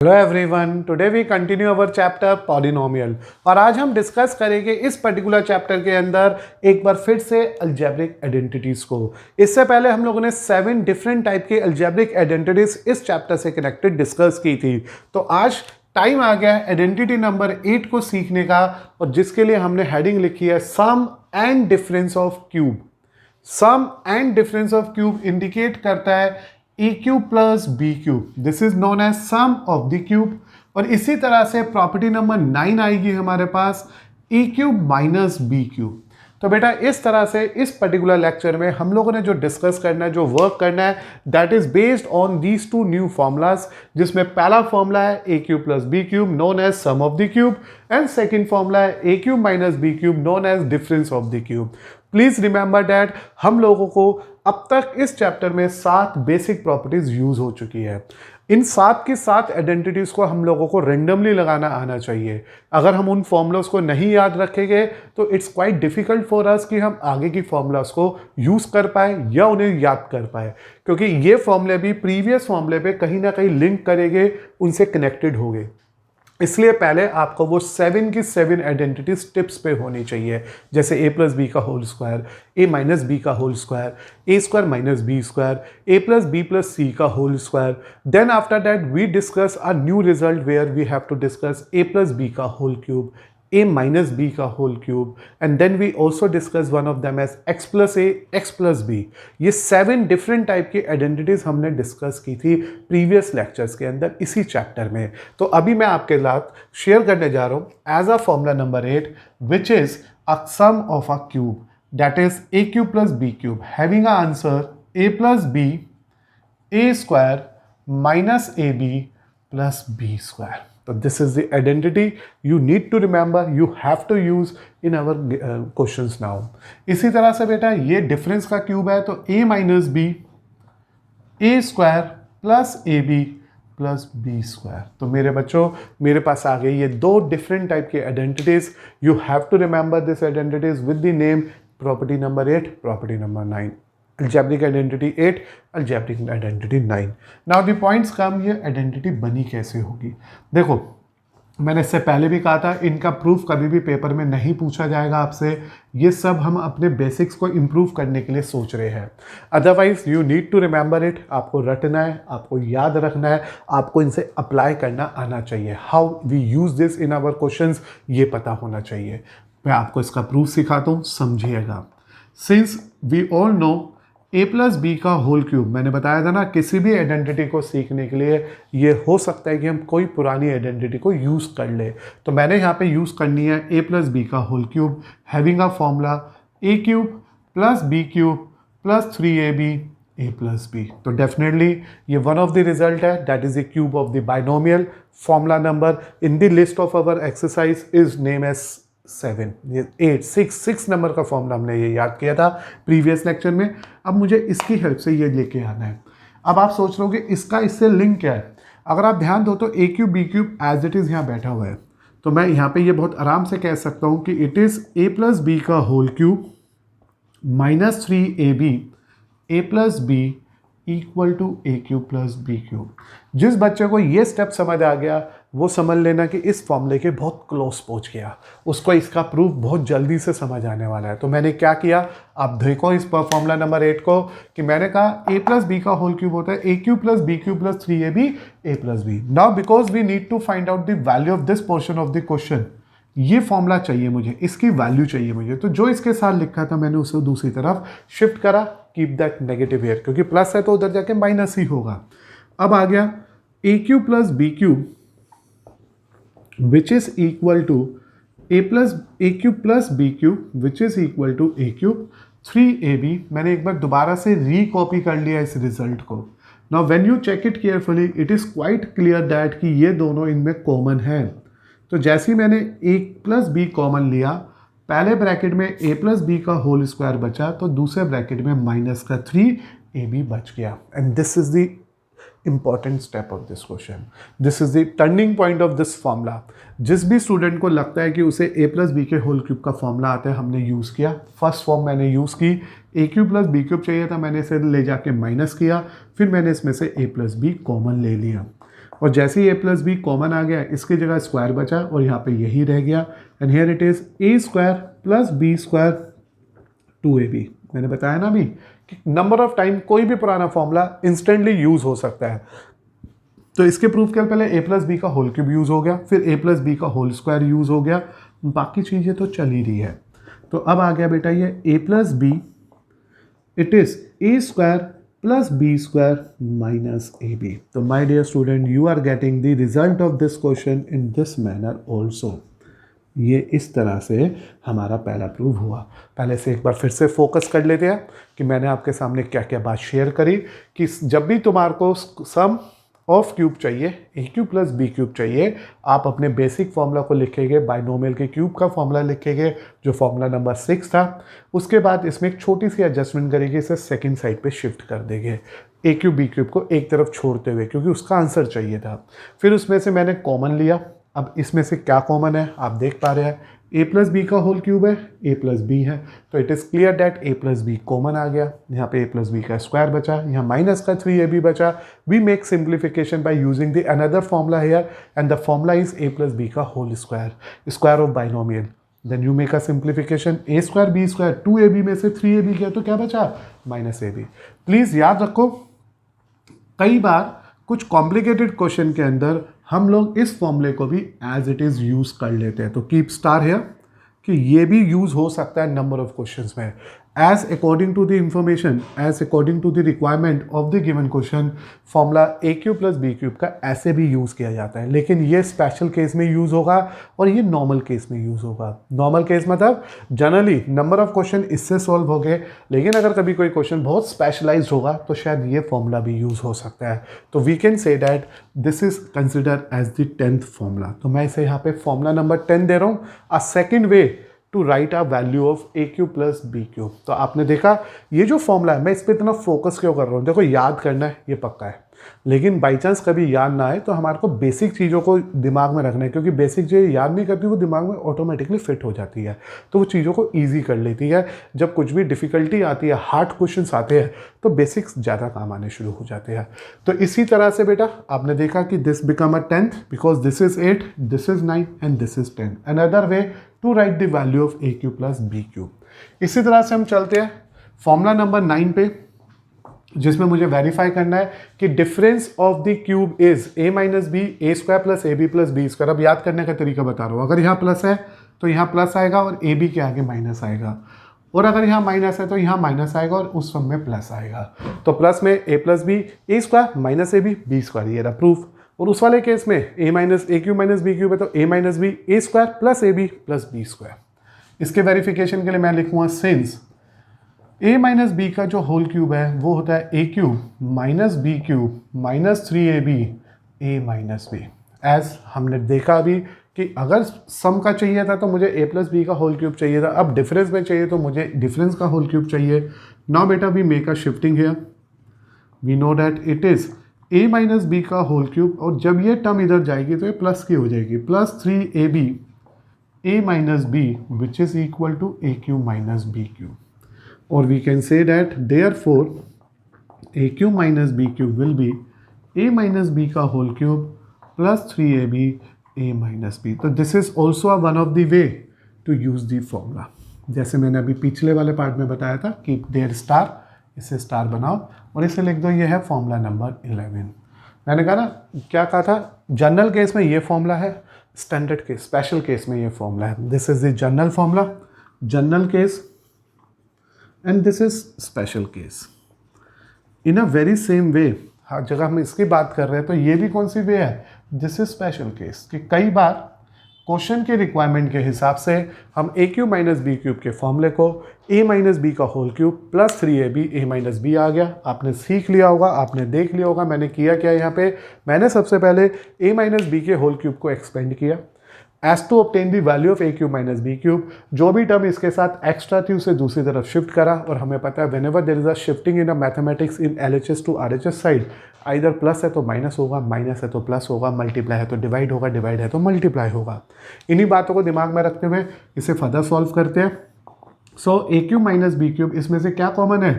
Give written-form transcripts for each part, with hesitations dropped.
Hello everyone, today we continue our chapter polynomial और आज हम डिस्कस करेंगे इस पर्टिकुलर चैप्टर के अंदर एक बार फिर से अलजेब्रिक आइडेंटिटीज को। इससे पहले हम लोगों ने 7 डिफरेंट टाइप के अलजेब्रिक आइडेंटिटीज इस चैप्टर से कनेक्टेड डिस्कस की थी। तो आज टाइम आ गया आइडेंटिटी नंबर 8 को सीखने का, और जिसके लिए हमने हेडिंग लिखी है sum and difference of cube. Sum and difference of cube indicate करता है a cube plus B cube, this is known as sum of the cube. और इसी तरह से प्रॉपर्टी नंबर 9 आएगी हमारे पास a cube minus B cube. तो बेटा इस तरह से इस पर्टिकुलर लेक्चर में हम लोगों ने जो डिस्कस करना है, जो वर्क करना है, that is based on these 2 new formulas, जिसमें पहला फॉर्मूला है a cube plus B cube known as sum of the cube, and second formula है a cube minus B cube known as difference of the cube. Please remember that हम लोगों को अब तक इस चैप्टर में 7 बेसिक प्रॉपर्टीज यूज हो चुकी है। इन 7 की 7 आइडेंटिटीज को हम लोगों को रेंडमली लगाना आना चाहिए। अगर हम उन फॉर्मूलाज को नहीं याद रखेंगे तो it's quite difficult for us कि हम आगे की फॉर्मूलाज को यूज कर पाए या उन्हें याद कर पाए, क्योंकि ये फॉर्मूले भी प्रीवियस फॉर्मूले पे कहीं ना कहीं लिंक करेंगे, उनसे कनेक्टेड होंगे। इसलिए पहले आपको वो 7 की 7 आइडेंटिटीज टिप्स पे होनी चाहिए, जैसे ए प्लस बी का whole square, a minus B का whole square, a square minus b square, a plus b plus c का whole square. Then after that we discuss a new result where we have to discuss a plus B का whole cube, a minus b का whole cube, and then we also discuss one of them as x plus a x plus b. ये 7 different type की identities हमने discuss की थी previous lectures के अंदर इसी चैप्टर में। तो अभी मैं आपके साथ शेयर करने जा रहा हूँ as a formula number 8 which is a sum of a cube, that is A cube plus B cube having a answer A plus B A square minus A B plus B square. So this is the identity you need to remember, you have to use in our questions now. इसी तरह से बेटा ये difference का cube है, तो a minus B A square plus A B plus B square. तो मेरे बच्चों मेरे पास आ गई ये 2 डिफरेंट टाइप के identities. You have to remember this identities with the name property number 8, property number 9, algebraic identity 8, algebraic identity 9. Now the points come, ये आइडेंटिटी बनी कैसे होगी। देखो मैंने इससे पहले भी कहा था, इनका प्रूफ कभी भी पेपर में नहीं पूछा जाएगा आपसे। ये सब हम अपने बेसिक्स को इम्प्रूव करने के लिए सोच रहे हैं। Otherwise you need to remember it, आपको रटना है, आपको याद रखना है, आपको इनसे अप्लाई करना आना चाहिए। How we use this in our questions ये पता होना चाहिए। मैं आपको इसका प्रूफ सिखाता हूँ, समझिएगा। Since we all know A plus B का होल क्यूब, मैंने बताया था ना किसी भी आइडेंटिटी को सीखने के लिए ये हो सकता है कि हम कोई पुरानी आइडेंटिटी को यूज़ कर ले। तो मैंने यहाँ पे यूज़ करनी है ए प्लस बी का whole cube having a formula A cube plus B cube plus 3ab A plus B. तो डेफिनेटली ये वन ऑफ द रिजल्ट है, that is the cube of the binomial. Formula number in the list of our exercise is name as 7, ये 8 6 number का formula हमने ये याद किया था प्रीवियस लेक्चर में। अब मुझे इसकी हेल्प से ये लेके आना है। अब आप सोच रहे हो कि इसका इससे लिंक क्या है। अगर आप ध्यान दो तो a cube b cube as it is यहाँ बैठा हुआ है, तो मैं यहाँ पे ये बहुत आराम से कह सकता हूँ कि it is a plus B का whole cube minus 3ab A plus b equal to a cube plus B cube. जिस बच्चे को ये स्टेप समझ आ गया वो समझ लेना कि इस फॉर्मूले के बहुत क्लोज पहुंच गया, उसको इसका प्रूफ बहुत जल्दी से समझ आने वाला है। तो मैंने क्या किया, आप देखो इस फॉर्मूला नंबर 8 को, कि मैंने कहा ए प्लस बी का होल क्यूब होता है a cube plus B cube plus 3ab A plus b. Now because we need to find out the value of this portion of the question, ये formula चाहिए मुझे, इसकी value चाहिए मुझे। तो जो इसके साथ लिखा था मैंने उसे दूसरी तरफ शिफ्ट करा, कीप दैट नेगेटिव हियर, क्योंकि प्लस है तो उधर जाके माइनस ही होगा। अब आ गया a cube plus B cube which is equal to a cube plus B cube which is equal to a cube 3ab। मैंने एक बार दोबारा से रीकॉपी कर लिया इस रिजल्ट को। Now when you check it carefully it is quite clear that कि ये दोनों इनमें कॉमन है। तो जैसे ही मैंने ए प्लस बी कॉमन लिया, पहले ब्रैकेट में ए प्लस बी का होल स्क्वायर बचा, तो दूसरे ब्रैकेट में माइनस का 3ab बच गया। And this is the important step of this question, this is the turning point of this formula. जिस भी स्टूडेंट को लगता है कि उसे ए प्लस बी के होल क्यूब का फॉर्मूला आता है, हमने यूज़ किया। फर्स्ट फॉर्म मैंने यूज़ की, ए क्यूब प्लस बी क्यूब चाहिए था, मैंने इसे ले जाके माइनस किया, फिर मैंने इसमें से ए प्लस बी कॉमन ले लिया। और जैसे ही a प्लस बी कॉमन आ गया, इसकी जगह स्क्वायर बचा और यहाँ पे यही रह गया, and here it is a square plus B square 2ab। मैंने बताया ना अभी कि नंबर ऑफ टाइम कोई भी पुराना फॉर्मूला इंस्टेंटली यूज हो सकता है। तो इसके प्रूफ के पहले a प्लस बी का होल क्यूब यूज हो गया, फिर a प्लस बी का होल स्क्वायर यूज हो गया, बाकी चीज़ें तो चल ही रही है। तो अब आ गया बेटा ये a plus b, it is a square plus B square minus A b. तो my dear student, you are getting the result of this question in this manner also. ये इस तरह से हमारा पहला प्रूव हुआ। पहले से एक बार फिर से फोकस कर लेते हैं कि मैंने आपके सामने क्या क्या बात शेयर करी कि जब भी तुम्हारे को सम ऑफ क्यूब चाहिए, ए क्यूब प्लस बी क्यूब चाहिए, आप अपने बेसिक फॉर्मूला को लिखेंगे, बाइनोमियल के क्यूब का फॉर्मूला लिखेंगे जो फॉर्मूला नंबर 6 था। उसके बाद इसमें एक छोटी सी एडजस्टमेंट करेंगे, इसे सेकंड साइड पे शिफ्ट कर देंगे, ए क्यूब बी क्यूब को एक तरफ छोड़ते हुए, क्योंकि उसका आंसर चाहिए था। फिर उसमें से मैंने कॉमन लिया। अब इसमें से क्या कॉमन है आप देख पा रहे हैं, ए प्लस बी का होल क्यूब है, ए प्लस बी है, तो it is clear that a plus b common आ गया। यहाँ पे ए प्लस बी का स्क्वायर बचा, यहाँ माइनस का 3ab बचा। We make simplification by using the another formula here, and the formula is a plus B का whole square, square of binomial. Then you make a simplification, a square b square 2ab में से 3ab गया तो क्या बचा, minus A B. Please याद रखो, कई बार कुछ कॉम्प्लिकेटेड क्वेश्चन के अंदर हम लोग इस फॉर्मूले को भी एज इट इज़ यूज़ कर लेते हैं। तो कीप स्टार हियर कि ये भी यूज़ हो सकता है नंबर ऑफ क्वेश्चंस में, as according to the information, as according to the requirement of the given question. Formula A cube plus B cube का ऐसे भी यूज़ किया जाता है, लेकिन ये स्पेशल केस में यूज़ होगा और ये नॉर्मल केस में यूज़ होगा। नॉर्मल केस मतलब जनरली नंबर ऑफ क्वेश्चन इससे सॉल्व हो गए, लेकिन अगर कभी कोई क्वेश्चन बहुत स्पेशलाइज्ड होगा तो शायद ये फॉर्मूला भी यूज़ हो सकता है। तो we can say that this is consider as the 10th formula. तो मैं इसे यहाँ पे फॉर्मूला नंबर 10 दे रहा हूँ, a second way to write a value of A cube plus B cube. तो आपने देखा ये जो फॉर्मूला है, मैं इस पर इतना फोकस क्यों कर रहा हूँ, देखो याद करना है ये पक्का है, लेकिन बाई चांस कभी याद ना आए तो हमारे को बेसिक चीज़ों को दिमाग में रखना है, क्योंकि बेसिक चीज़ें याद नहीं करती वो दिमाग में ऑटोमेटिकली फिट हो जाती है, तो वो चीज़ों को ईजी कर लेती है। जब कुछ भी डिफ़िकल्टी आती है, हार्ड क्वेश्चंस आते हैं, तो बेसिक्स ज़्यादा काम आने शुरू हो जाते हैं। तो इसी तरह से बेटा आपने देखा कि this become a 10th because this is 8, this is 9 and this is 10। Another way to write the value of A cube plus B cube. इसी तरह से हम चलते हैं फॉर्मूला नंबर 9 पे, जिसमें मुझे वेरीफाई करना है कि difference of the cube is A minus B, A square plus A B plus B square. अब याद करने का तरीका बता रहा हूँ, अगर यहाँ प्लस है तो यहाँ प्लस आएगा और ए बी के आगे माइनस आएगा, और अगर यहाँ माइनस है तो यहाँ माइनस आएगा और उस सम में प्लस आएगा। तो प्लस में a plus B, A square minus A b, b square, ये रहा प्रूफ। और उस वाले केस में a minus a cube minus B cube है तो a minus B, A square plus A B plus B square. इसके वेरिफिकेशन के लिए मैं लिखूँगा सिंस a माइनस बी का जो होल क्यूब है वो होता है a cube minus B cube minus 3ab a minus B. As हमने देखा अभी कि अगर सम का चाहिए था तो मुझे a प्लस बी का होल क्यूब चाहिए था, अब डिफरेंस में चाहिए तो मुझे डिफरेंस का होल क्यूब चाहिए। नाउ बेटा we make a shifting here, we know that it is a minus B का होल क्यूब, और जब ये टर्म इधर जाएगी तो ये प्लस की हो जाएगी, plus 3ab a minus b which is equal to a cube minus B cube. Or we can say that therefore a cube minus b cube will be a minus b का whole cube plus 3ab a minus b। तो this is also a one of the way to use the formula। जैसे मैंने अभी पिछले वाले part में बताया था कि देयर स्टार, इसे स्टार बनाओ और इसे लिख दो, ये है फॉर्मूला नंबर 11। मैंने कहा ना, क्या कहा था, जनरल केस में ये फॉर्मूला है, स्टैंडर्ड केस स्पेशल केस में ये फॉर्मूला है। This is the general formula, general case, and this is special case in a very same way। हर जगह हम इसकी बात कर रहे हैं तो ये भी कौन सी वे है, दिस इज स्पेशल केस, कि कई बार क्वेश्चन के रिक्वायरमेंट के हिसाब से हम ए क्यूब माइनस बी क्यूब के फॉर्मूले को ए माइनस बी का whole cube plus 3ab a minus B आ गया। आपने सीख लिया होगा, आपने देख लिया होगा मैंने किया क्या यहाँ पे, मैंने सबसे पहले ए माइनस बी के होल क्यूब को एक्सपेंड किया as to obtain the value of A cube minus B cube. जो भी टर्म इसके साथ एक्स्ट्रा थी उसे दूसरी तरफ शिफ्ट करा, और हमें पता है whenever there is a shifting in a mathematics in LHS to RHS side, either plus है तो माइनस होगा, माइनस है तो प्लस होगा, मल्टीप्लाई है तो डिवाइड होगा, डिवाइड है तो मल्टीप्लाई होगा। इन्हीं बातों को दिमाग में रखते हुए इसे फर्दर सॉल्व करते हैं। सो ए क्यूब माइनस बी क्यूब, इसमें से क्या कॉमन है,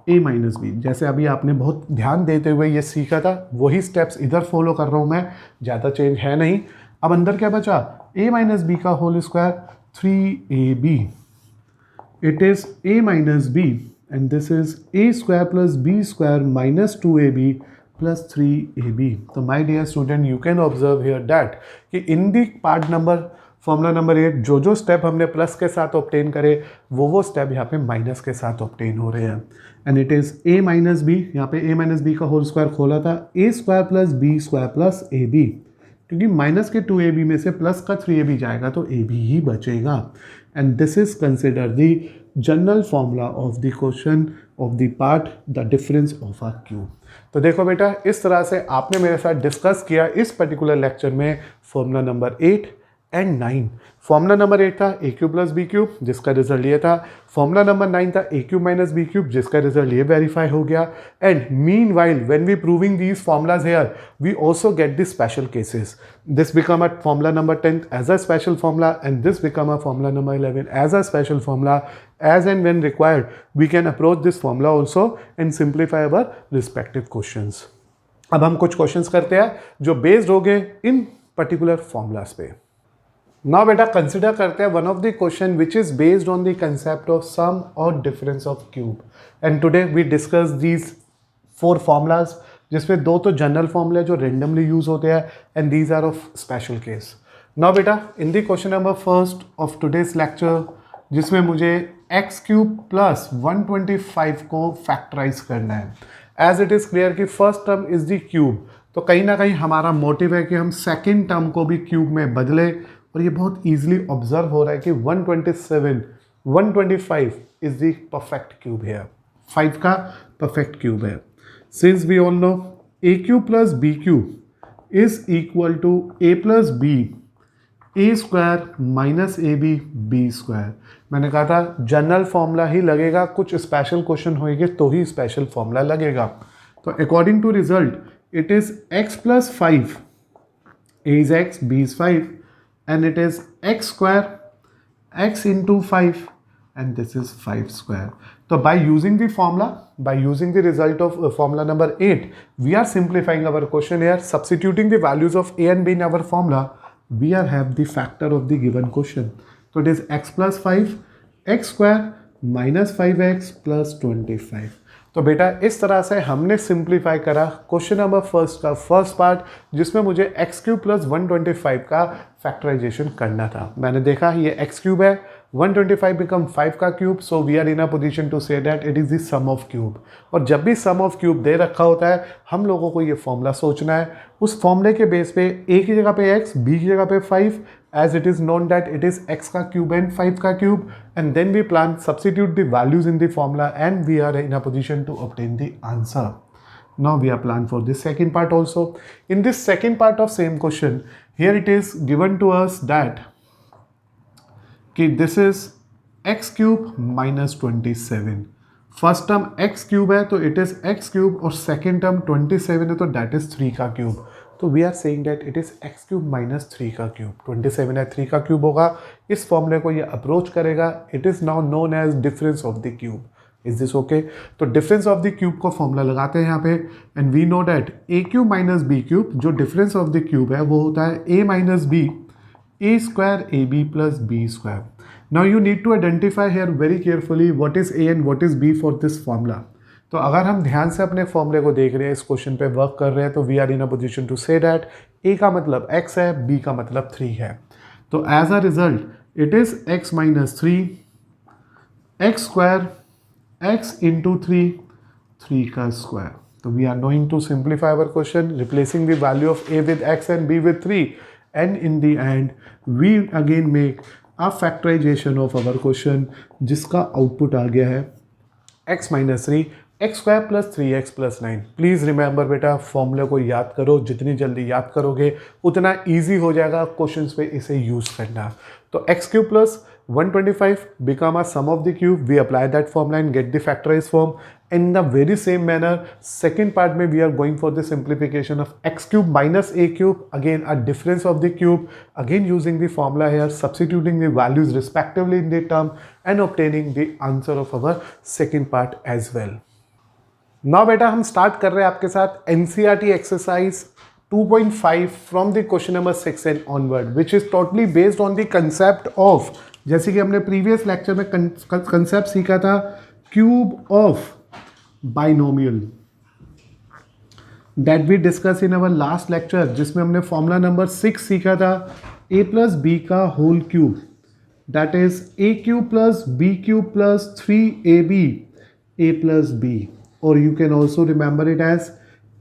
a माइनस बी। जैसे अभी आपने बहुत ध्यान देते हुए ये सीखा था, वही स्टेप्स इधर फॉलो कर रहा हूँ मैं, ज़्यादा चेंज है नहीं। अब अंदर क्या बचा, a माइनस बी का whole square 3ab, it is a minus b and this is a square plus b square minus 2ab plus 3ab। तो my dear student, you can observe here that कि in the part number formula number 8 जो step हमने plus के साथ obtain करे वो step यहाँ पे माइनस के साथ ऑब्टेन हो रहे हैं। And it is a minus b, यहाँ पे a माइनस बी का होल स्क्वायर खोला था, a square plus b square plus ab, क्योंकि माइनस के 2ab में से प्लस का 3ab जाएगा तो ab ही बचेगा। And this is consider the general formula of the question of the part the difference of a cube. तो देखो बेटा, इस तरह से आपने मेरे साथ डिस्कस किया इस पर्टिकुलर लेक्चर में formula number 8 and 9। Formula number 8 था a cube plus B cube, जिसका रिजल्ट ये था। फॉर्मूला नंबर 9 था a cube minus B cube, जिसका रिजल्ट ये वेरीफाई हो गया। And meanwhile when we proving these formulas here, we also get the special cases. This become a formula number 10 as a special formula and this become a formula number 11 as a special formula. As and when required, we can approach this formula also and simplify our respective questions. अब हम कुछ questions करते हैं जो based हो गए in particular formulas पे। Now बेटा कंसिडर करते हैं one of the question which is based on the concept of sum और difference of cube. And today we discuss these 4 formulas, जिसमें 2 तो जनरल फॉर्मूले जो रेंडमली यूज होते हैं and these are of special case. Now बेटा in the question number first of today's lecture, जिसमें मुझे एक्स क्यूब प्लस 125 को फैक्टराइज करना है। एज इट इज़ क्लियर कि first term is the cube, तो कहीं ना कहीं हमारा मोटिव है कि हम सेकेंड टर्म को भी क्यूब में बदले, और ये बहुत ईजिली ऑब्जर्व हो रहा है कि 125 इज द परफेक्ट क्यूब है, 5 का परफेक्ट क्यूब है। Since we all know a cube plus B cube is equal to a plus B A square minus A b b square. मैंने कहा था जनरल फॉर्मूला ही लगेगा, कुछ स्पेशल क्वेश्चन होएंगे तो ही special formula लगेगा। तो according to result it is x plus 5, a is x, b is 5 and it is x square x into 5 and this is 5 square. So by using the formula, by using the result of formula number 8, we are simplifying our question here, substituting the values of a and b in our formula. We are have the factor of the given question. So it is x plus 5 x square minus 5x plus 25. तो बेटा इस तरह से हमने simplify करा question number first का first part, जिसमें मुझे एक्स क्यूब प्लस 125 का फैक्टराइजेशन करना था। मैंने देखा ये एक्स क्यूब है, 125 बिकम 5 का cube, so we are in a position to say that it is the sum of cube. और जब भी सम ऑफ क्यूब दे रखा होता है, हम लोगों को ये फॉर्मूला सोचना है, उस फॉर्मूले के बेस पे ए की जगह पे एक्स, बी की जगह पे 5, as it is known that it is x का cube and 5 का cube, and then we plan substitute the values in the formula and we are in a position to obtain the answer. Now we are plan for the second part also. In this second part of same question, here it is given to us that this is x cube minus 27. First term x cube है तो it is x cube, और second term 27 है तो that is 3 का cube. तो we are saying that it is x cube minus 3 का cube. 27 है 3 का क्यूब होगा, इस फॉर्मूले को ये अप्रोच करेगा। It is now known as difference of the cube. Is this okay? तो डिफरेंस ऑफ द क्यूब को फॉर्मूला लगाते हैं यहाँ पे, and we know that a cube minus B cube, जो डिफरेंस ऑफ द क्यूब है वो होता है a minus b a square ab plus b square. Now you need to identify here very carefully what is a and what is b for this formula. तो अगर हम ध्यान से अपने फॉर्मूले को देख रहे हैं, इस क्वेश्चन पे वर्क कर रहे हैं, तो we are in a position to say that a का मतलब x है, b का मतलब 3 है। तो as a result it is x minus 3 x square x into 3 का स्क्वायर। तो we are going to simplify our question, replacing the value of a with x and b with 3, and in the end we again make a factorization of our question, जिसका output आ गया है x minus 3 x square plus 3x plus 9। Please remember बेटा, फॉर्मूले को याद करो, जितनी जल्दी याद करोगे उतना ईजी हो जाएगा क्वेश्चंस पे इसे यूज़ करना। तो x cube plus 125 become a sum of the cube. We apply that formula and get the factorized form. In the very same manner, second part में we are going for the simplification of x cube minus a cube. Again, a difference of the cube. Again, using the formula here, substituting the values respectively in the term and obtaining the answer of our second part as well. Now बेटा हम start कर रहे हैं आपके साथ NCERT exercise 2.5 from the question number 6 and onward which is totally based on the concept of, जैसे कि हमने प्रीवियस लेक्चर में कंसेप्ट सीखा था cube of binomial that we discuss in our last lecture, जिसमें हमने फॉर्मूला नंबर 6 सीखा था a प्लस बी का whole cube that is a cube plus B cube plus 3ab a plus b, और you can also remember it as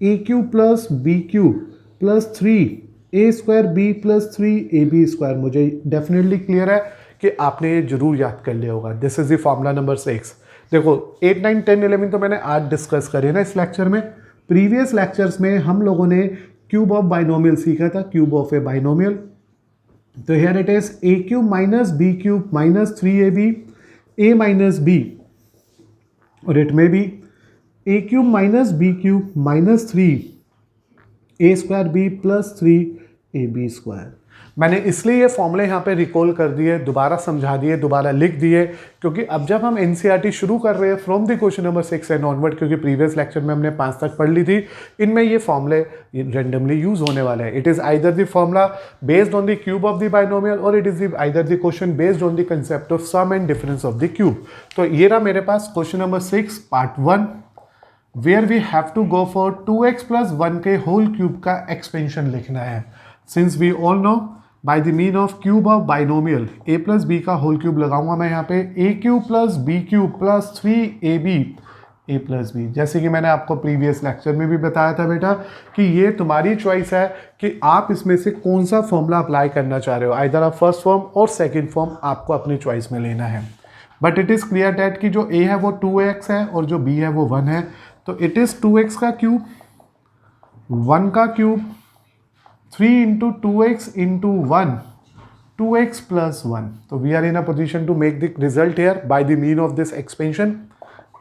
a cube plus B cube plus 3a square b plus 3ab square. मुझे definitely clear है कि आपने ये जरूर याद कर लिया होगा। This is the formula number 6। देखो 8, 9, 10, 11 तो मैंने आज डिस्कस करे ना इस लेक्चर में। प्रीवियस लेक्चर्स में हम लोगों ने क्यूब ऑफ बाइनोमियल सीखा था, क्यूब ऑफ ए बाइनोमियल। तो here it is a cube minus B cube minus 3ab a minus b, और it may be a cube minus B cube minus 3a square b plus 3ab square. मैंने इसलिए ये फॉर्मूले यहाँ पे recall कर दिए, दोबारा समझा दिए, दोबारा लिख दिए, क्योंकि अब जब हम एनसीईआरटी शुरू कर रहे हैं from the question number 6 and onward, क्योंकि प्रीवियस लेक्चर में हमने 5 तक पढ़ ली थी, इनमें ये फॉर्मूले रेंडमली यूज होने वाले हैं। It is either the formula based on the cube of the binomial और it is either the question based on the concept of sum and difference of the cube. तो ये रहा मेरे पास question number 6 part 1 where we have to go for 2x plus 1 के whole cube का expansion लिखना है। Since we all know by the mean of cube of binomial a plus B का होल क्यूब लगाऊंगा मैं यहाँ पे a cube plus B cube plus 3ab a plus b. जैसे कि मैंने आपको प्रीवियस लेक्चर में भी बताया था बेटा कि ये तुम्हारी चॉइस है कि आप इसमें से कौन सा फॉर्मूला अप्लाई करना चाह रहे हो, आइदर आप फर्स्ट फॉर्म और सेकेंड फॉर्म आपको अपनी चॉइस में लेना है। But it is clear that कि जो a है वो 2x है और जो b है वो 1 है। तो इट इज़ 2x का क्यूब 1 का cube 3 into 2x into 1, 2x plus 1. So we are in a position to make the result here by the mean of this expansion.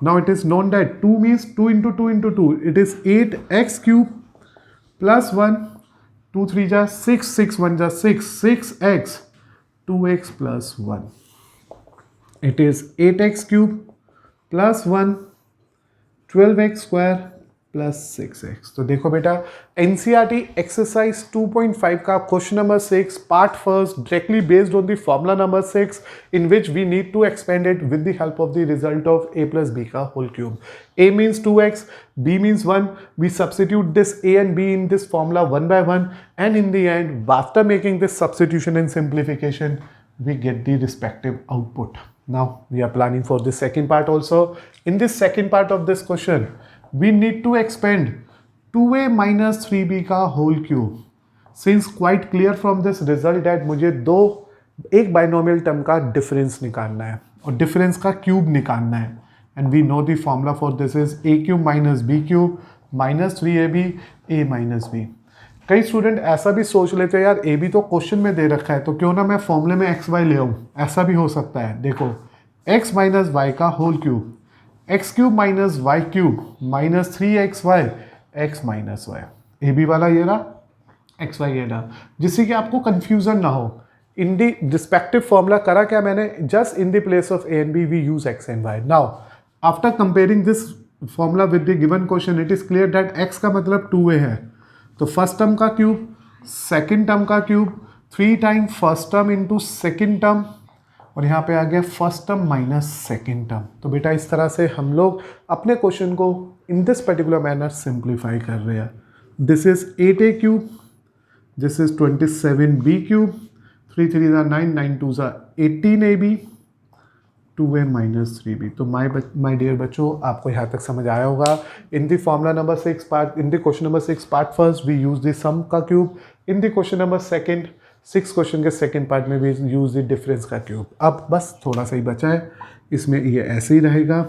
Now it is known that 2 means 2 into 2 into 2. It is 8x cube plus 1, 2 3 ja 6, 6 1 ja 6, 6x, 2x plus 1. It is 8x cube plus 1, 12x square plus 6x। तो देखो बेटा NCERT exercise 2.5 का question number 6 part first directly based on the formula number 6 in which we need to expand it with the help of the result of a plus b का whole cube. a means 2x, b means 1, we substitute this a and b in this formula one by one, and in the end after making this substitution and simplification we get the respective output. Now we are planning for the second part also. In this second part of this question we need to expand 2a minus 3b का whole cube. Since quite clear from this result that मुझे एक binomial term का difference निकालना है और difference का cube निकालना है, and we know the formula for this is a cube minus b cube minus 3ab a minus b। कई स्टूडेंट ऐसा भी सोच लेते हैं यार a b तो क्वेश्चन में दे रखा है तो क्यों ना मैं फॉर्मूले में x y ले आऊँ, ऐसा भी हो सकता है। देखो x माइनस y का whole cube x cube minus y cube minus 3xy x minus y, a b वाला ये रहा एक्स वाई ये रहा, जिससे कि आपको कंफ्यूजन ना हो। इन दी रिस्पेक्टिव फॉर्मूला करा क्या मैंने, just in the place of a and b we use x and y. Now after comparing this formula with the given question it is clear that x का मतलब 2a है, तो first term का cube second term का cube 3 time first term into second term, और यहाँ पे आ गया first term minus second term. तो बेटा इस तरह से हम लोग अपने क्वेश्चन को in this particular manner simplify कर रहे हैं। This is 8a cube, this is 27b cube, 3 3 9, 9 2 18ab, 2a minus 3b। तो माय डियर बच्चों आपको यहाँ तक समझ आया होगा। In the formula number 6 part, in the question number 6 part first we use the sum का cube, in the question number second 6 question के सेकेंड पार्ट में भी यूज द डिफरेंस का क्यूब। अब बस थोड़ा सा ही बचा है, इसमें ये ऐसे ही रहेगा,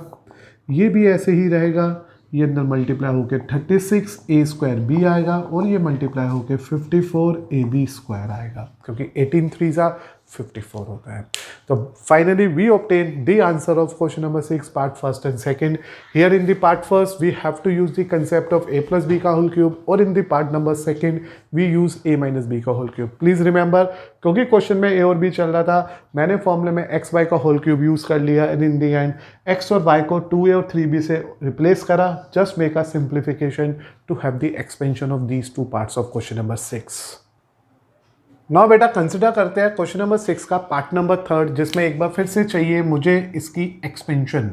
ये भी ऐसे ही रहेगा, ये अंदर मल्टीप्लाई होकर 36a स्क्वायर b आएगा और ये मल्टीप्लाई होकर 54ab स्क्वायर आएगा, क्योंकि 18 3 54 होता है। तो finally we obtain the answer of question number 6 part first and second. Here in the part first we have to use the concept of a plus b का होल क्यूब, और in the part number second we use a minus b का whole cube. Please remember, क्योंकि question में a और b चल रहा था, मैंने फॉर्मूले में एक्स वाई का होल क्यूब यूज कर लिया, and in the end x और वाई को 2a और 3b से रिप्लेस करा। Just make a simplification to have the expansion of these two parts of question number 6। Now बेटा कंसिडर करते हैं क्वेश्चन नंबर 6 का पार्ट नंबर थर्ड, जिसमें एक बार फिर से चाहिए मुझे इसकी एक्सपेंशन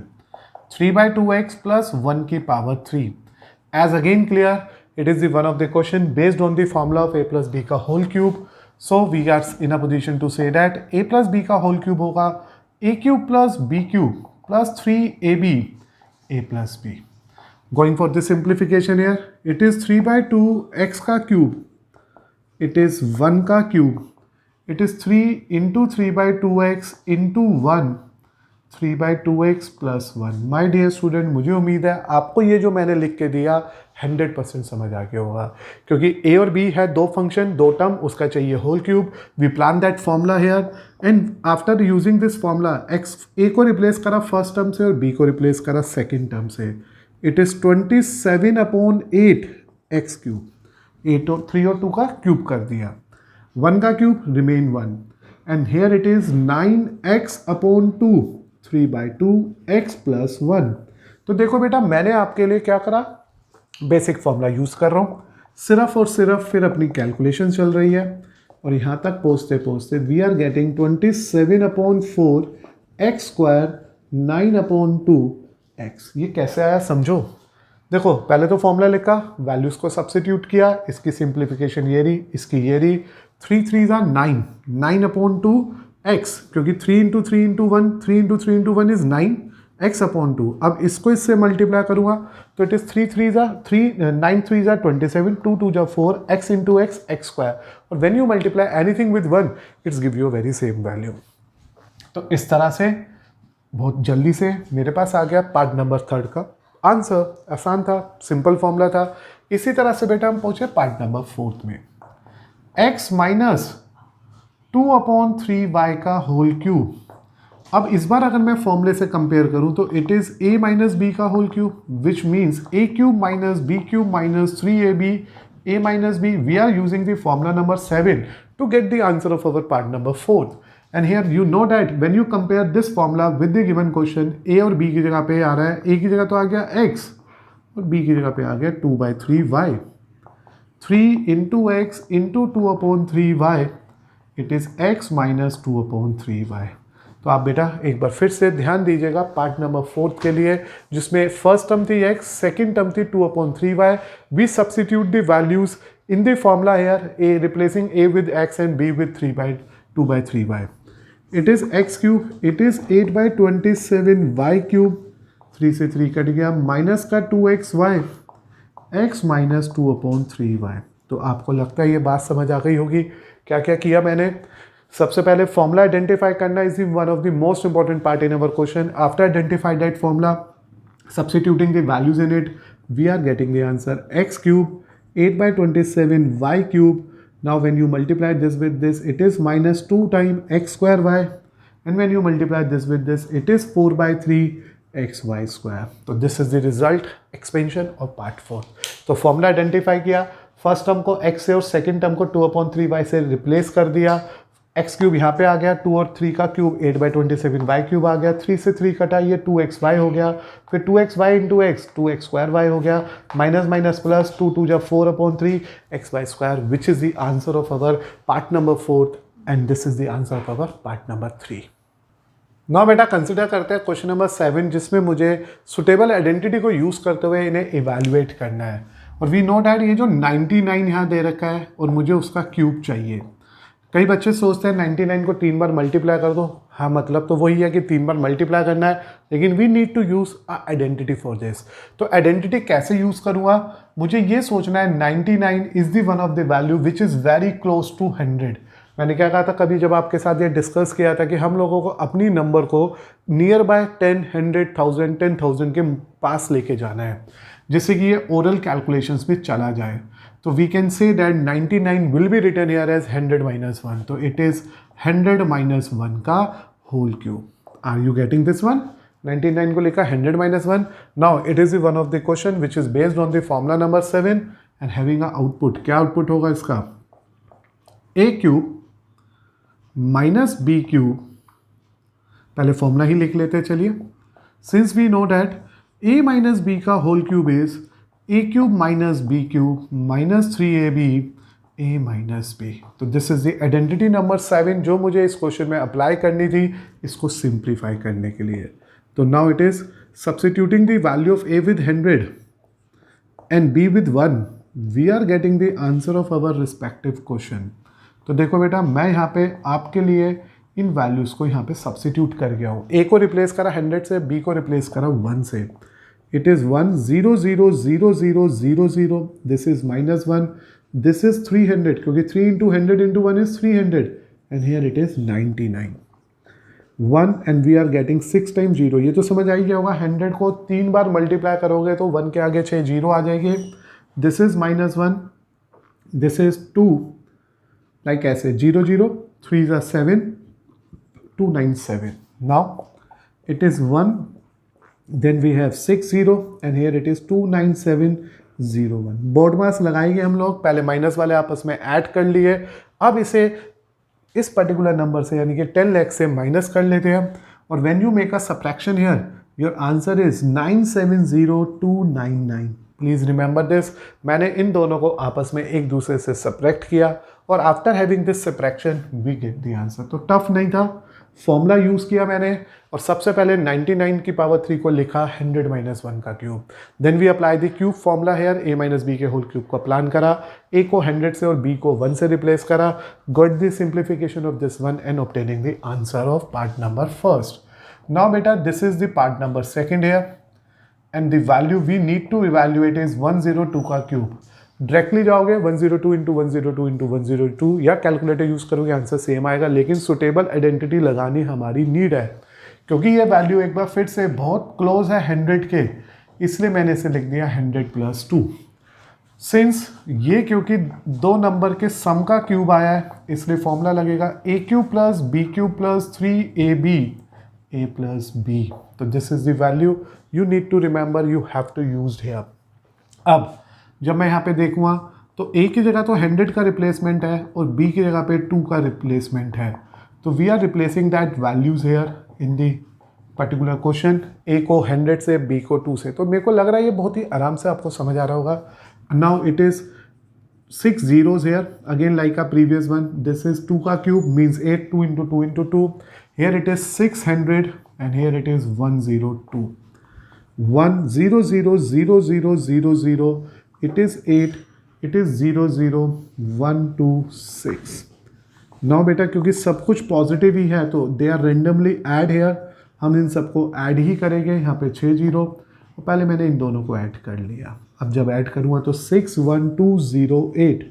3/2x प्लस 1 की power 3। As again clear, it is the one of the question based on the formula of a plus b का whole cube. So we are in a position to say that a plus b का whole cube होगा a cube plus b cube plus 3ab a plus b। Going for the simplification here, it is 3/2x का cube, it is 1 का cube, it is 3 into 3/2x into 1, 3/2x plus 1। My dear student, मुझे उम्मीद है आपको ये जो मैंने लिख के दिया 100% समझ आ गया होगा, क्योंकि a और b है दो फंक्शन, दो टर्म, उसका चाहिए whole cube. We plan that formula here, and after using this formula a को रिप्लेस करा फर्स्ट टर्म से और b को रिप्लेस करा सेकेंड टर्म से। इट इज़ 27/8 x क्यूब, 8 और 3 और 2 का क्यूब कर दिया, 1 का cube remain 1, and here it is 9x/2, 3/2x plus 1। तो देखो बेटा, मैंने आपके लिए क्या करा, बेसिक फॉर्मूला यूज कर रहा हूँ, सिर्फ और सिर्फ फिर अपनी कैलकुलेशन चल रही है, और यहाँ तक पहुँचते पहुँचते we are getting 27/4 x square 9/2x। ये कैसे आया समझो। देखो, पहले तो फॉर्मूला लिखा, वैल्यूज को सब्स्टिट्यूट किया, इसकी सिंप्लीफिकेशन ये रही, इसकी ये रही, 3 3 9, 9/2x, क्योंकि 3 into 3 into 1, 3 into 3 into 1 is 9, x/2। अब इसको इससे मल्टीप्लाई करूंगा तो it is 3 3 9 3 27, 2 2 4, x into x, x square. और when you multiply anything with 1, it's give you very same value. तो इस तरह से बहुत जल्दी से मेरे पास आ गया पार्ट नंबर थर्ड का आंसर। आसान था, सिंपल फॉर्मूला था। इसी तरह से बेटा हम पहुंचे पार्ट नंबर फोर्थ में, x माइनस 2/3y का होल क्यूब। अब इस बार अगर मैं फॉर्मूले से कंपेयर करूं तो it is a minus b का whole cube, which means a cube minus b cube minus 3ab a minus b। We are using the formula number 7 to get the answer of our part number fourth. And here you know that when you compare this formula with the given question, a और b की जगह पे आ रहा है, a की जगह तो आ गया x और b की जगह पे आ गया 2/3y, 3 into x into 2/3y, it is x minus 2/3y। तो आप बेटा एक बार फिर से ध्यान दीजिएगा पार्ट नंबर फोर्थ के लिए, जिसमें फर्स्ट टर्म थी x, सेकेंड टर्म थी 2/3y। We substitute the values in the formula here, a replacing a with x and b with 2/3y। It is x cube, it is 8/27y cube, 3 से 3 cut गया, minus का 2xy, x minus 2/3y। तो आपको लगता है ये बात समझ आ गई होगी। क्या क्या किया मैंने, सबसे पहले फॉर्मूला आइडेंटिफाई करना is one of the most important part in our question. After identify that formula, substituting the values in it, we are getting the answer x cube 8/27y cube. Now when you multiply this with this, it is minus 2 times x square y, and when you multiply this with this, it is 4/3 xy square। तो this is the result expansion of part 4। तो formula identify किया, first term को x से और second term को 2/3y से replace कर दिया, x क्यूब यहाँ पे आ गया, 2 और 3 का क्यूब 8/27y क्यूब आ गया, 3 से 3 कटा, ये 2xy हो गया, फिर 2xy into x 2x square y हो गया, माइनस माइनस प्लस 2 2 जा 4/3 xy square, which is the answer of our part number fourth, and this is the answer of our part number 3। Now बेटा consider करते हैं question number 7, जिसमें मुझे suitable identity को use करते हुए इन्हें इवेल्युएट करना है। और वी नो डैट ये जो 99 यहाँ दे रखा है और मुझे उसका क्यूब चाहिए। कई बच्चे सोचते हैं 99 को 3 बार मल्टीप्लाई कर दो, हाँ मतलब तो वही है कि 3 बार मल्टीप्लाई करना है, लेकिन we need to use identity for this. तो आइडेंटिटी कैसे यूज़ करूँगा, मुझे ये सोचना है 99 is the one of the value which is very close to 100। मैंने क्या कहा था कभी जब आपके साथ ये डिस्कस किया था कि हम लोगों को अपनी नंबर को नियर बाय 10, 100, 1000, 10,000 के पास लेके जाना है। जिससे कि ये ओरल कैलकुलेशंस में चला जाए। तो we can say that 99 will be written here as 100 minus 1, तो इट इज 100 माइनस 1 का whole cube. Are you getting this one? 99 को लिखा 100 minus 1। Now it is one of the question which is based on the formula number 7 and having a output. क्या output होगा इसका? A cube minus B cube, पहले formula ही लिख लेते हैं चलिए। Since we know that a minus B का whole cube is A cube minus B cube minus 3ab a minus b. तो this is the identity number 7 जो मुझे इस क्वेश्चन में अप्लाई करनी थी इसको सिंप्लीफाई करने के लिए। तो now it is substituting the value of a with 100 and b with 1, we are getting the answer of our respective question. तो देखो बेटा, मैं यहाँ पे आपके लिए इन वैल्यूज़ को यहाँ पे सब्स्टिट्यूट कर गया हूँ। ए को रिप्लेस करा 100 से, बी को रिप्लेस करा 1 से। It is 1 0 0 0 0 0 0, this is minus 1, this is 300 क्योंकि 3 into 100 into 1 is 300 and here it is 99 1 and we are getting 6 time 0। ये तो समझ आई गया होगा, 100 को 3 बार मल्टीप्लाई करोगे तो 1 के आगे 6 जीरो आ जाएंगे। This is minus 1, this is 2, like ऐसे 0 0 3 is 7 297। Now it is 1, then we have 6 0 and here it is 29701। Board मास लगाएंगे हम लोग, पहले माइनस वाले आपस में ऐड कर लिए, अब इसे इस पर्टिकुलर नंबर से यानी कि 10 लाख से माइनस कर लेते हैं और when you make a subtraction here your answer is 970299। Please remember this, मैंने इन दोनों को आपस में एक दूसरे से सब्ट्रैक्ट किया और after having this subtraction we get the answer. तो टफ नहीं था, फॉर्मूला यूज़ किया मैंने और सबसे पहले 99 की पावर 3 को लिखा 100 माइनस 1 का cube. Then we apply the cube formula here, a minus b के होल क्यूब को प्लान करा, ए को 100 से और बी को 1 से रिप्लेस करा, got the simplification of this one and obtaining the answer of part number first. Now बेटा this is the part number second here and the value we need to evaluate is 102 का cube. Directly जाओगे 102 into 102 into 102 या calculator use करोगे answer same आएगा, लेकिन suitable identity लगानी हमारी need है क्योंकि ये वैल्यू एक बार फिर से बहुत क्लोज है 100 के, इसलिए मैंने इसे लिख दिया 100 प्लस 2। सिंस ये क्योंकि दो नंबर के सम का क्यूब आया है इसलिए फॉर्मूला लगेगा a cube plus B cube plus 3ab A plus B. तो this is the value you need to remember, you have to use here. अब जब मैं यहाँ पे देखूँगा तो ए की जगह तो 100 का रिप्लेसमेंट है और बी की जगह पे 2 का रिप्लेसमेंट है, तो we are replacing that values here in the particular question. A को 100 से, बी को 2 से। तो मेरे को लग रहा है ये बहुत ही आराम से आपको समझ आ रहा होगा। Now it is 6 zeros here again like a previous one. This is 2 का cube means 8, 2 into 2 into 2. Here it is 600 and here it is 102. 1 0 0 0 0 0 0. It is 8. It is 0 0 1 2 6. Now बेटा क्योंकि सब कुछ पॉजिटिव ही है तो they are randomly add here, हम इन सबको ऐड ही करेंगे। यहाँ पे 6 जीरो, तो पहले मैंने इन दोनों को ऐड कर लिया। अब जब ऐड करूँगा तो 61208,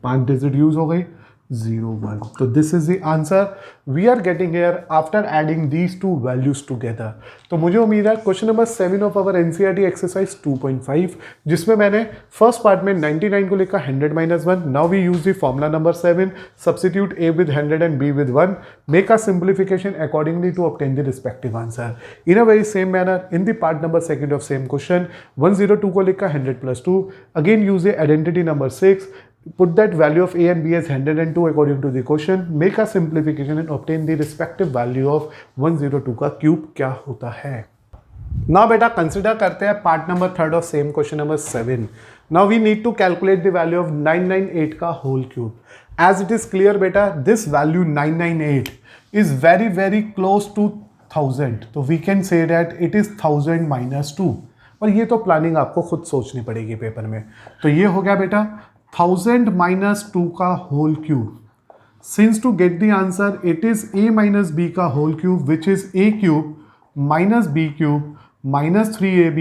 5 डिजिट यूज हो गई 01। तो this is the answer we are getting here after adding these two values together. तो मुझे उम्मीद है question number 7 of our NCERT exercise 2.5 जिसमें मैंने फर्स्ट पार्ट में 99 को लिखा 100 minus 1। Now we use the formula number 7, substitute a with 100 and b with 1, make a simplification accordingly to obtain the respective answer in a very same manner. In the part number 2 of same question 102 को लिखा 100 plus 2, again use the identity number 6, put that value of a and b as 100 and 2 according to the question, make a simplification and obtain the respective value of 102 का cube क्या होता है। Now बेटा consider करते हैं part number 3 of same question number 7। Now we need to calculate the value of 998 का whole cube. As it is clear बेटा this value 998 is very very close to 1000, तो we can say that it is 1000 minus 2। और ये तो planning आपको खुद सोचनी पड़ेगी पेपर में। तो ये हो गया बेटा 1000 minus 2 का whole cube. Since to get the answer it is a minus B का whole cube which is a cube minus B cube minus 3ab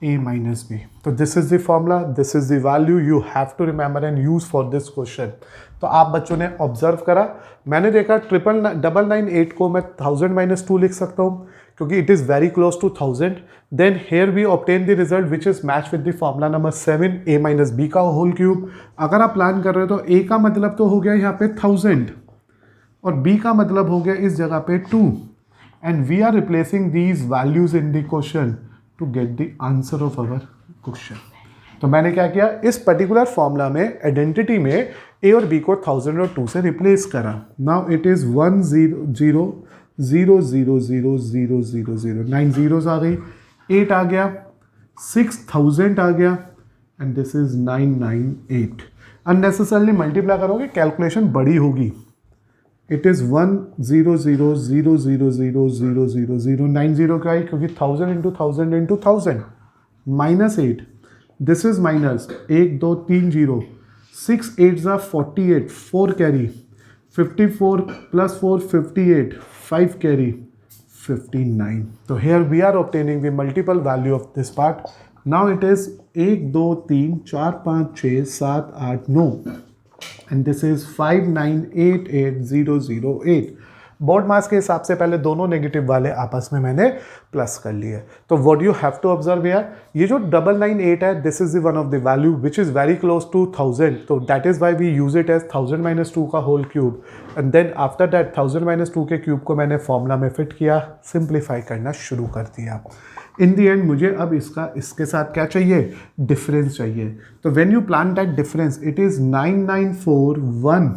a minus b. तो this is the formula, this is the value you have to remember and use for this question. तो आप बच्चों ने observe करा, मैंने देखा 998 को मैं 1000 माइनस 2 लिख सकता हूँ क्योंकि it is very close to 1000. Then here we obtain the result which is match with the formula number 7 a minus B का होल क्यूब. अगर आप प्लान कर रहे हो तो a का मतलब तो हो गया यहाँ पे 1000 और b का मतलब हो गया इस जगह पे 2. And we are replacing these values in the question to get the answer of our question. तो मैंने क्या किया, इस पर्टिकुलर फॉर्मूला में आइडेंटिटी में a और b को 1000 और 2 से रिप्लेस करा. नाउ इट इज 1 0 0 0 0 0 0 0 0 9 जीरोज आ गई, 8 आ गया, 6000 आ गया and this is 998. Unnecessarily multiply करोगे कैलकुलेशन बड़ी होगी. इट इज 1 0 0 0 0 0 0 0 0 9 जीरो का आई क्योंकि 1000 into 1000 into 1000 -8. This is minus 1 2 3 zero, 6 8 ज़ा 48, 4 कैरी, 54 प्लस 4 58, 5 कैरी 59. तो here we are obtaining the multiple value of this part. Now it is 1 2 3 4 5 6 7 8 9 and this is 5988008. Board मास के हिसाब से पहले दोनों नेगेटिव वाले आपस में मैंने प्लस कर लिए. तो what you have to observe here, ये जो 998 है this is the one of the value which is very close to 1000. तो that is why we use it as 1000 minus 2 का whole cube. And then after that 1000 minus 2 के cube को मैंने formula में fit किया, सिंप्लीफाई करना शुरू कर दिया. इन दी एंड मुझे अब इसके साथ क्या चाहिए, डिफरेंस चाहिए. तो when you plan that difference it is 9941.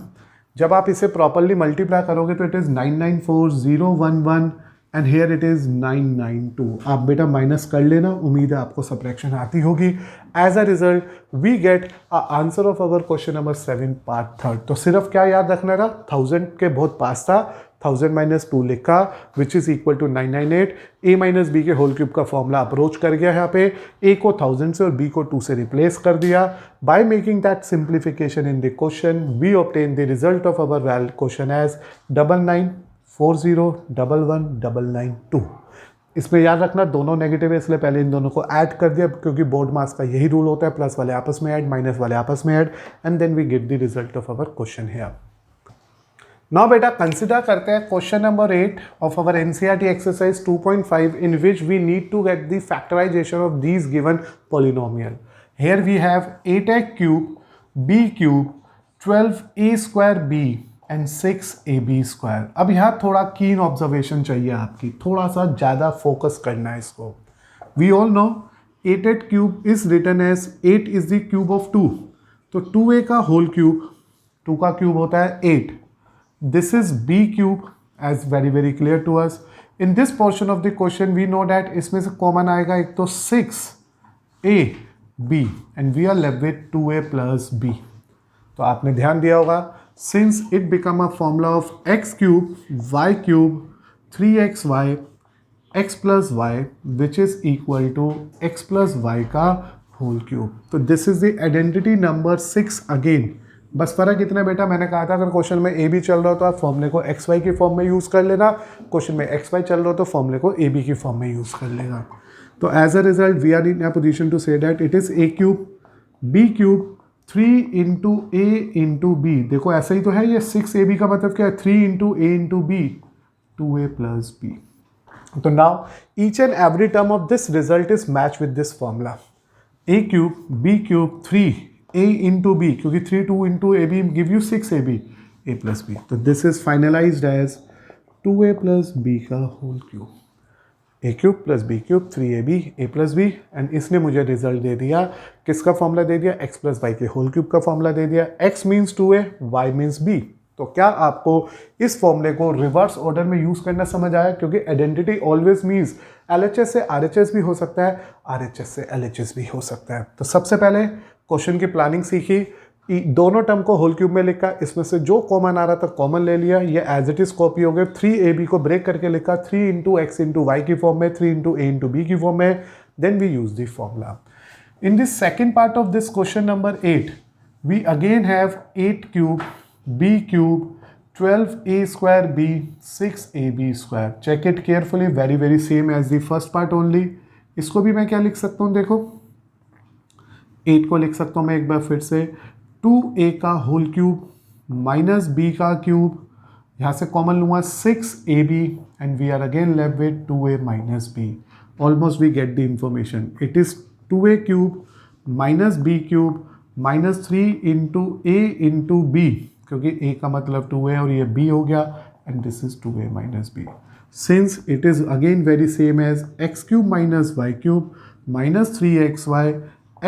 जब आप इसे प्रॉपरली मल्टीप्लाई करोगे तो it is 994011 and here it is 992. आप बेटा माइनस कर लेना, उम्मीद है आपको सब्ट्रैक्शन आती होगी. As a result we get answer of our question number 7 part 3. तो सिर्फ क्या याद रखना था, 1000 के बहुत पास था, 1000 माइनस 2 लिखा which is equal to 998. a minus b के होल क्यूब का फॉर्मूला अप्रोच कर गया यहाँ पे, a को 1000 से और b को 2 से रिप्लेस कर दिया. By making that simplification in the question we obtain the result of our well question as 9940119992. इसमें याद रखना दोनों नेगेटिव है इसलिए पहले इन दोनों को ऐड कर दिया क्योंकि बोर्ड मास का यही रूल होता है, प्लस वाले आपस में ऐड, माइनस वाले आपस में add, and then we get the result of our question here. Now बेटा कंसिडर करते हैं question number 8 of our NCERT exercise 2.5 in which we need to get the factorization of these given polynomial. Here we have 8a cube b cube 12a square b and 6ab square. अब यहाँ थोड़ा कीन observation चाहिए आपकी, थोड़ा सा ज़्यादा focus करना है इसको. We all know 8 cube is written as 8 is the cube of 2. तो 2a का होल क्यूब, 2 का क्यूब होता है 8. This is b cube as very clear to us. In this portion of the question we know that इसमें से common आएगा एक तो 6ab and we are left with 2a plus b. तो आपने ध्यान दिया होगा since it become a formula of x cube y cube 3xy x plus y which is equal to x plus y का whole cube. तो this is the identity number 6 again. बस फर्क इतना बेटा, मैंने कहा था अगर क्वेश्चन में ए बी चल रहा हो तो आप फॉर्मूले को एक्स वाई की फॉर्म में यूज़ कर लेना, क्वेश्चन में एक्स वाई चल रहा हो तो फॉर्मूले को ए बी की फॉर्म में यूज़ कर लेगा. तो as a result we are in a position to say that it is a cube b cube 3 into a into b. देखो ऐसा ही तो है ये 6ab का मतलब क्या है, 3 into a into b 2a plus B. तो now each and every term of this result is match with this formula. A cube b cube 3 a into b क्योंकि 3 2 into ab give you 6ab a plus b. तो this is finalized as 2a plus b का whole cube, a cube plus b cube 3ab a plus b. एंड इसने मुझे result दे दिया, किसका formula दे दिया, x plus y के whole cube का फॉर्मूला दे दिया. x means 2a, y means b. तो क्या आपको इस फॉर्मूले को रिवर्स ऑर्डर में यूज करना समझ आया, क्योंकि आइडेंटिटी ऑलवेज मीन्स LHS से RHS भी हो सकता है, RHS से LHS भी हो सकता है. तो सबसे पहले क्वेश्चन की प्लानिंग सीखी, दोनों टर्म को होल क्यूब में लिखा, इसमें से जो कॉमन आ रहा था कॉमन ले लिया, ये एज इट इज कॉपी हो गए. 3ab को ब्रेक करके लिखा 3 इंटू एक्स इंटू वाई की फॉर्म में, 3 इंटू ए इंटू बी की फॉर्म में. Then we use the formula. In this second part of this question number 8 we again have 8 cube b cube 12a square b 6ab square. Check it carefully, very same as the first part only. इसको भी मैं क्या लिख सकता हूँ, देखो 8 को लिख सकता हूँ मैं एक बार फिर से 2a का होल क्यूब माइनस b का क्यूब, यहाँ से कॉमन लूँगा 6ab and we are again left with 2a minus b. Almost we get the information. It is 2a cube minus B cube minus 3 into a into b, क्योंकि a का मतलब 2a और ये b हो गया, and this is 2a minus b. Since it is again very same as x cube minus y cube minus 3xy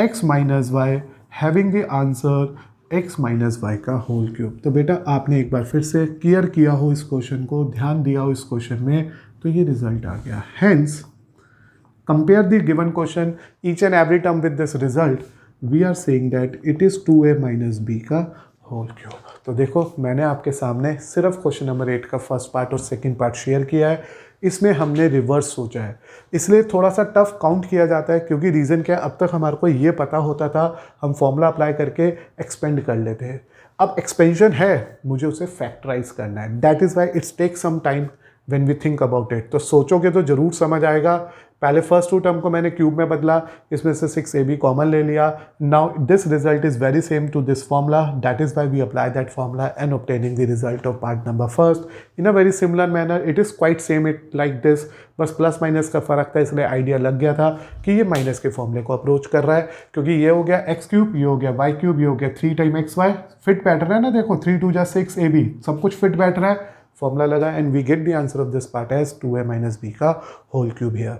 x minus y having the answer x minus y का whole cube. तो बेटा आपने एक बार फिर से clear किया हो इस क्वेश्चन को, ध्यान दिया हो इस क्वेश्चन में, तो ये रिजल्ट आ गया. Hence compare the given question each and every term with this result. We are saying that it is 2a minus b का होल क्यूब. तो देखो मैंने आपके सामने सिर्फ क्वेश्चन नंबर 8 का फर्स्ट पार्ट और सेकंड पार्ट शेयर किया है. इसमें हमने रिवर्स सोचा है, इसलिए थोड़ा सा टफ काउंट किया जाता है, क्योंकि रीज़न क्या है, अब तक हमारे को ये पता होता था, हम फॉर्मूला अप्लाई करके एक्सपेंड कर लेते हैं. अब एक्सपेंशन है, मुझे उसे फैक्टराइज करना है. That is why it's take some time when we think about it. तो सोचोगे तो ज़रूर समझ आएगा. पहले फर्स्ट टू टर्म को मैंने क्यूब में बदला, इसमें से 6ab कॉमन ले लिया. Now this result is very same to this formula. That is why we apply that formula and obtaining the result of part number first in a very similar manner. It is quite same it like this, बस plus minus का फर्क था, इसलिए idea लग गया था कि ये माइनस के फॉर्मूले को अप्रोच कर रहा है, क्योंकि ये हो गया एक्स क्यूब, ये हो गया वाई क्यूब, ये हो गया 3 time x y. Fit pattern है ना, देखो 3 2 जा 6ab, सब कुछ फिट बैठ रहा है. फॉर्मूला लगा and we get the answer of this part as 2a minus B का होल क्यूब हियर.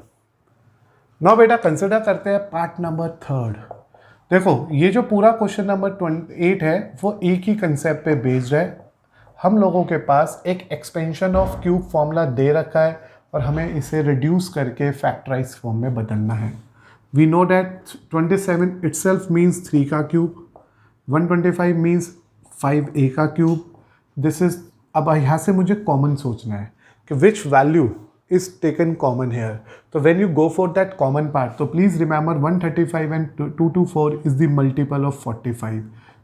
नाउ बेटा कंसिडर करते हैं पार्ट नंबर 3. देखो ये जो पूरा क्वेश्चन नंबर 8 है वो एक ही कंसेप्ट पे बेस्ड है. हम लोगों के पास एक एक्सपेंशन ऑफ क्यूब फॉर्मूला दे रखा है और हमें इसे रिड्यूस करके फैक्टराइज फॉर्म में बदलना है. We know that 27 itself means 3 का क्यूब, 125 मीन्स 5a का क्यूब. दिस इज, अब यहाँ से मुझे कॉमन सोचना है कि which value is taken common here. So when you go for that common part, so please remember 135 and 224 is the multiple of 45.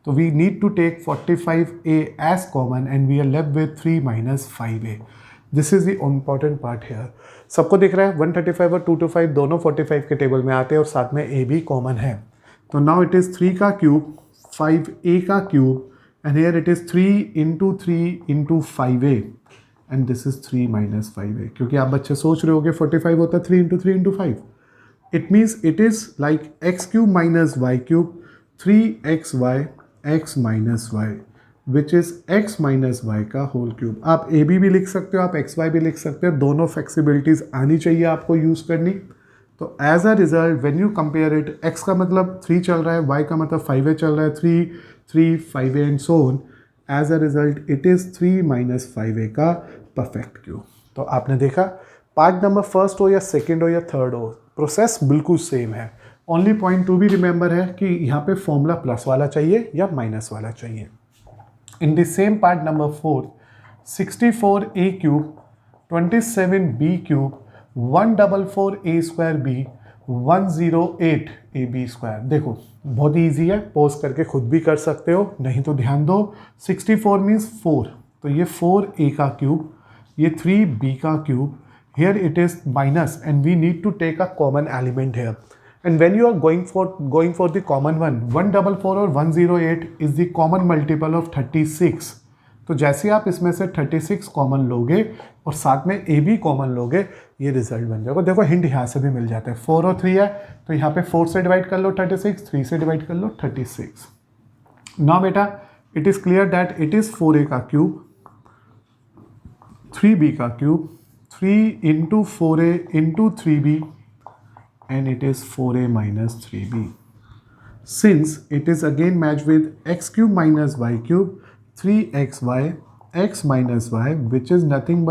So we need to take 45a as common and we are left with 3 minus 5a. This is the important part here. सबको दिख रहा है 135 और 225 दोनों 45 के table में आते हैं और साथ में a भी कॉमन है. तो now it is 3 का क्यूब 5a का cube and here it is 3 into 3 into 5a. And this is 3 minus 5a, क्योंकि आप बच्चे सोच रहे होगे 45 होता है 3 into 3 into 5. It means it is like x cube minus y cube 3xy x minus y which is x minus y का whole cube. आप a भी लिख सकते हो, आप xy भी लिख सकते हो, दोनों फ्लेक्सिबिलिटीज़ आनी चाहिए आपको यूज़ करनी. तो as a result when you compare it, x का मतलब 3 चल रहा है, y का मतलब 5a चल रहा है, 3 5a and so on. As a result it is 3 minus 5a का परफेक्ट क्यूब. तो आपने देखा पार्ट नंबर फर्स्ट हो या सेकंड हो या थर्ड हो, प्रोसेस बिल्कुल सेम है. ओनली पॉइंट टू भी रिमेंबर है कि यहाँ पे फॉर्मूला प्लस वाला चाहिए या माइनस वाला चाहिए. In the same part number 4, 64a cube 27b cube 144a square b 108ab square. देखो बहुत ईजी है, पॉज करके खुद भी कर सकते हो, नहीं तो ध्यान दो. 64 मीन्स 4, तो ये 4a का क्यूब, ये 3b का cube. Here it is minus and we need to take a common element here. And when you are going for the common one, 144 और 108 is the common multiple of 36. तो जैसे आप इसमें से 36 common लोगे और साथ में a भी कॉमन लोगे, ये रिजल्ट बन जाएगा. देखो हिंट यहाँ से भी मिल जाता है, 4 और 3 है तो यहाँ पे 4 से डिवाइड कर लो 36, 3 से डिवाइड कर लो 36. नाउ बेटा it is clear that it is 4a का क्यूब 3b का cube 3 into 4a into 3b and it is 4a minus 3b. Since it is again match with x cube minus y cube 3xy x minus y which is nothing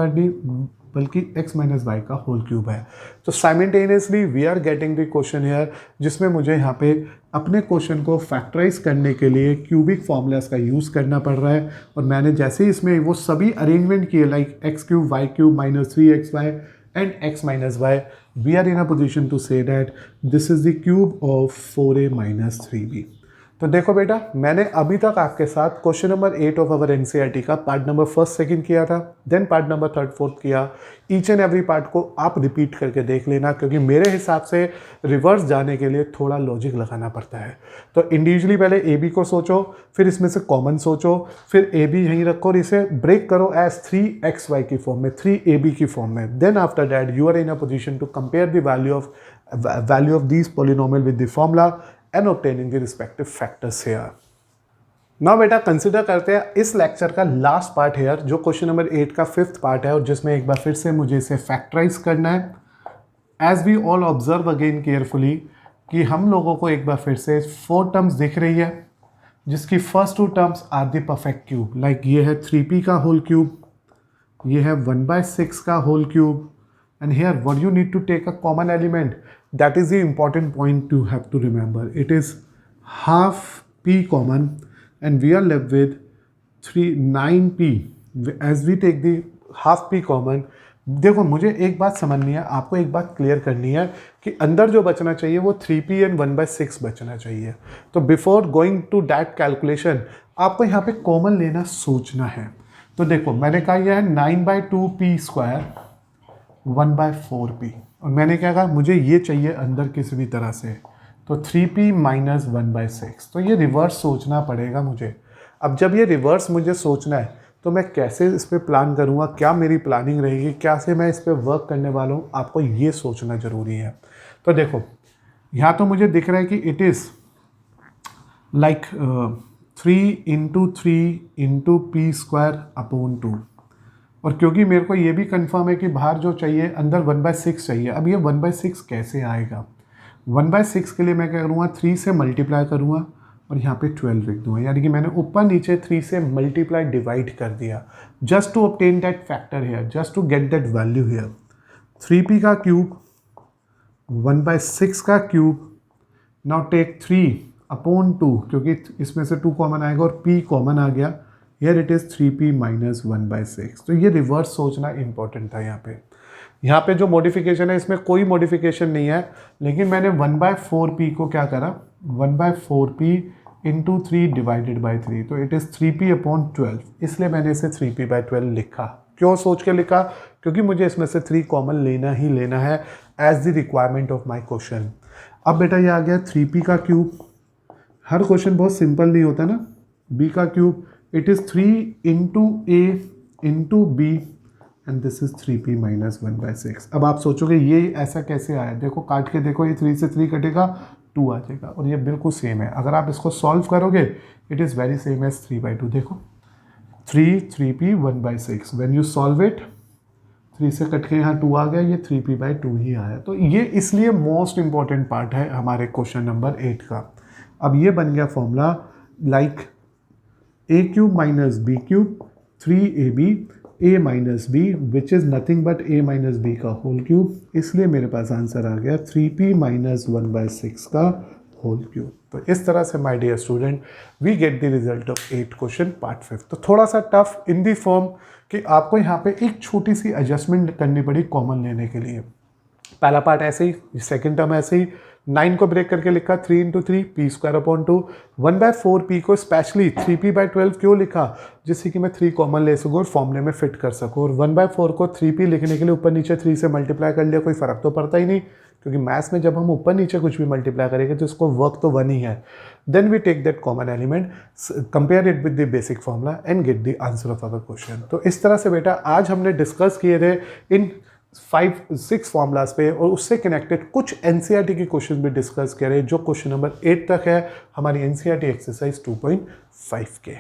बल्कि x minus y का whole cube है. तो simultaneously we are getting the question here, जिसमें मुझे यहाँ पे अपने question को फैक्टराइज करने के लिए क्यूबिक फॉर्मूलाज का यूज़ करना पड़ रहा है. और मैंने जैसे ही इसमें वो सभी अरेंजमेंट किए like x cube y cube minus 3xy and x minus y, we are in a position to say that this is the cube of 4a minus 3b. तो देखो बेटा, मैंने अभी तक आपके साथ question number 8 of our NCERT का part number first second किया था, देन पार्ट नंबर थर्ड फोर्थ किया। ईच एंड एवरी पार्ट को आप रिपीट करके देख लेना, क्योंकि मेरे हिसाब से रिवर्स जाने के लिए थोड़ा लॉजिक लगाना पड़ता है। तो इंडिविजुअली पहले ए बी को सोचो, फिर इसमें से कॉमन सोचो, फिर ए बी यहीं रखो और इसे ब्रेक करो एज 3xy की फॉर्म में, 3ab की फॉर्म में। Then after that you are in a position to compare the value of this polynomial with the formula and obtaining the respective factors here. Now बेटा consider करते हैं इस lecture का last part here, जो question number 8 का 5th part है और जिसमें एक बार फिर से मुझे इसे फैक्टराइज करना है। As we all observe again carefully कि हम लोगों को एक बार फिर से 4 टर्म्स दिख रही है, जिसकी first 2 terms are the perfect cube. Like ये है 3p का होल क्यूब, ये है 1/6 का whole cube, and here what you need to take a common element, that is the important point you have to remember. It is half p common and we are left with 9p. As we take the half p common, देखो मुझे एक बात समझनी है, आपको एक बात clear करनी है कि अंदर जो बचना चाहिए वो 3p एंड 1/6 बचना चाहिए। तो before going to that calculation आपको यहाँ पे कॉमन लेना सोचना है। तो देखो मैंने कहा यह है 9/2p² 1/4p, और मैंने क्या कहा मुझे ये चाहिए अंदर किसी भी तरह से, तो 3p - 1/6। तो ये रिवर्स सोचना पड़ेगा मुझे। अब जब ये रिवर्स मुझे सोचना है तो मैं कैसे इस पर प्लान करूँगा, क्या मेरी प्लानिंग रहेगी, क्या से मैं इस पर वर्क करने वाला हूँ, आपको ये सोचना ज़रूरी है। तो देखो यहाँ तो मुझे दिख रहा है कि इट इज़ लाइक 3 × 3 × p² 2, और क्योंकि मेरे को ये भी कंफर्म है कि बाहर जो चाहिए अंदर 1/6 चाहिए। अब ये 1/6 कैसे आएगा? 1/6 के लिए मैं क्या करूँगा, 3 से मल्टीप्लाई करूँगा और यहाँ पे 12 लिख दूँगा, यानी कि मैंने ऊपर नीचे 3 से मल्टीप्लाई डिवाइड कर दिया, just to obtain that factor here, just to get that value here. 3p का क्यूब 1/6 का क्यूब, नाउ टेक 3/2, क्योंकि इसमें से 2 कॉमन आएगा और p कॉमन आ गया। Here it is 3p - 1/6। तो ये रिवर्स सोचना इंपॉर्टेंट था यहाँ पे जो मॉडिफिकेशन है इसमें कोई मॉडिफिकेशन नहीं है, लेकिन मैंने 1/4p को क्या करा, 1/4p × 3 डिवाइडेड बाई 3, तो इट इज़ 3p/12, इसलिए मैंने इसे 3p/12 लिखा। क्यों सोच के लिखा? क्योंकि मुझे इसमें से 3 कॉमन लेना ही लेना है as the requirement of my question. अब बेटा ये आ गया 3p का क्यूब, हर क्वेश्चन बहुत सिंपल नहीं होता ना। b का cube, it is 3 × a × b and this is 3p - 1/6। अब आप सोचोगे ये ऐसा कैसे आया, देखो काट के देखो, ये 3 से 3 कटेगा 2 आ जाएगा, और ये बिल्कुल सेम है। अगर आप इसको सॉल्व करोगे it is very same as 3/2। देखो 3p 1/6, when you solve it 3 से कट के यहाँ 2 आ गया, ये 3p/2 ही आया। तो ये इसलिए मोस्ट इंपॉर्टेंट पार्ट है हमारे क्वेश्चन नंबर 8 का। अब ये बन गया formula like a³ - b³ 3ab a - b which is nothing but a - b का होल क्यूब, इसलिए मेरे पास आंसर आ गया 3p - 1/6 का होल क्यूब। तो इस तरह से my dear student we get the result of 8 question part 5। तो थोड़ा सा टफ इन दी फॉर्म कि आपको यहाँ पे एक छोटी सी एडजस्टमेंट करनी पड़ी कॉमन लेने के लिए। पहला पार्ट ऐसे ही, सेकेंड टर्म ऐसे ही, 9 को ब्रेक करके लिखा 3 × 3 p²/2, 1/4p को स्पेशली 3p/12 क्यों लिखा, जिससे कि मैं 3 कॉमन ले सकूँ और फॉर्मूले में फिट कर सकूँ। और 1/4 को 3p लिखने के लिए ऊपर नीचे 3 से मल्टीप्लाई कर लिया, कोई फ़र्क तो पड़ता ही नहीं, क्योंकि मैथ्स में जब हम ऊपर नीचे कुछ भी मल्टीप्लाई करेंगे तो इसको वर्क तो 1 ही है। Then we take that common element, compare it with the basic formula and get the answer of our question. तो इस तरह से बेटा आज हमने डिस्कस किए थे इन 5-6 फार्मूलाज पे, और उससे कनेक्टेड कुछ एनसीईआरटी के क्वेश्चन भी डिस्कस करें जो क्वेश्चन नंबर 8 तक है हमारी एनसीईआरटी एक्सरसाइज 2.5 के।